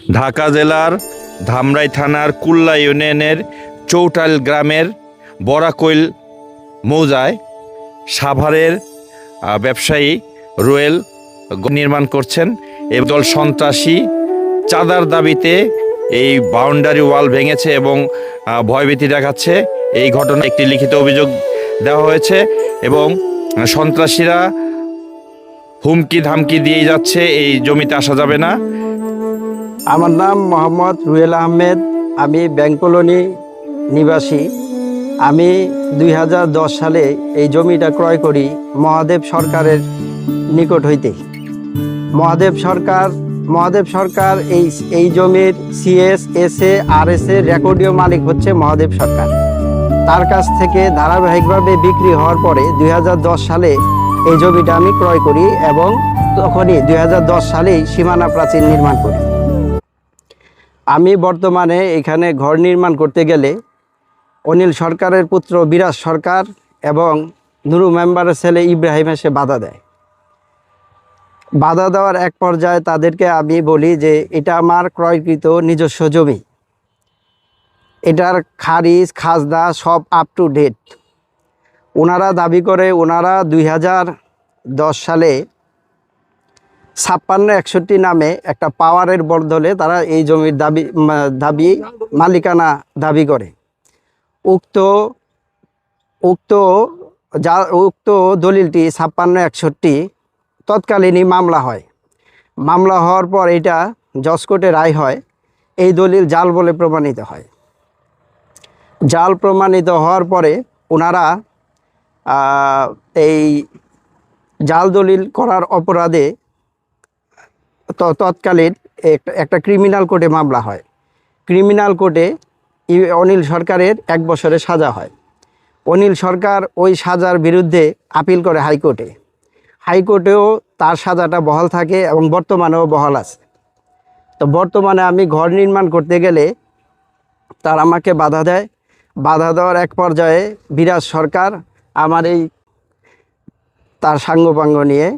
ঢাকা জেলার ধামরাই থানার কুল্লা ইউনিয়নের চৌটাইল গ্রামের বরাকৈল মৌজায় সাভারের ব্যবসায়ী রুয়েল নির্মাণ করছেন। এই দল সন্ত্রাসী চাঁদার দাবিতে এই বাউন্ডারি ওয়াল ভেঙেছে এবং ভয়ভীতি দেখাচ্ছে। এই ঘটনায় একটি লিখিত অভিযোগ দেওয়া হয়েছে এবং সন্ত্রাসীরা হুমকি ধামকি দিয়ে যাচ্ছে, এই জমিতে আসা যাবে না। আমার নাম মোহাম্মদ রুয়েল আহমেদ, আমি ব্যাংক কলোনি নিবাসী। আমি 2010 সালে এই জমিটা ক্রয় করি মহাদেব সরকারের নিকট হইতে। মহাদেব সরকার এই জমির সিএস এসএ আরএসএ রেকর্ডীয় মালিক হচ্ছে মহাদেব সরকার। তার কাছ থেকে ধারাবাহিকভাবে বিক্রি হওয়ার পরে 2010 সালে এই জমিটা আমি ক্রয় করি এবং তখনই 2010 সালেই সীমানা প্রাচীর নির্মাণ করি। আমি বর্তমানে এখানে ঘর নির্মাণ করতে গেলে অনিল সরকারের পুত্র বিরাজ সরকার এবং নুরু মেম্বারের ছেলে ইব্রাহিম এসে বাধা দেয়। বাধা দেওয়ার এক পর্যায়ে তাদেরকে আমি বলি যে এটা আমার ক্রয়কৃত নিজস্ব জমি, এটার খারিজ খাজনা সব আপ টু ডেট। ওনারা দাবি করে ওনারা 2010 সালে 5661 নামে একটা পাওয়ারের বদলে তারা এই জমির দাবি মালিকানা দাবি করে। উক্ত দলিলটি 5661 তৎকালীনই মামলা হয়। মামলা হওয়ার পর এটা জজ কোর্টে রায় হয়, এই দলিল জাল বলে প্রমাণিত হয়। জাল প্রমাণিত হওয়ার পরে ওনারা এই জাল দলিল করার অপরাধে তৎকালীন একটা ক্রিমিনাল কোর্টে মামলা হয়। ক্রিমিনাল কোর্টে অনিল সরকারের 1 বছরের সাজা হয়। অনিল সরকার ওই সাজার বিরুদ্ধে আপিল করে হাইকোর্টে। হাইকোর্টেও তার সাজাটা বহাল থাকে এবং বর্তমানেও বহাল আছে। তো বর্তমানে আমি ঘর নির্মাণ করতে গেলে তার আমাকে বাধা দেয়। বাধা দেওয়ার এক পর্যায়ে বিরাজ সরকার আমার তার সাঙ্গপাঙ্গ নিয়ে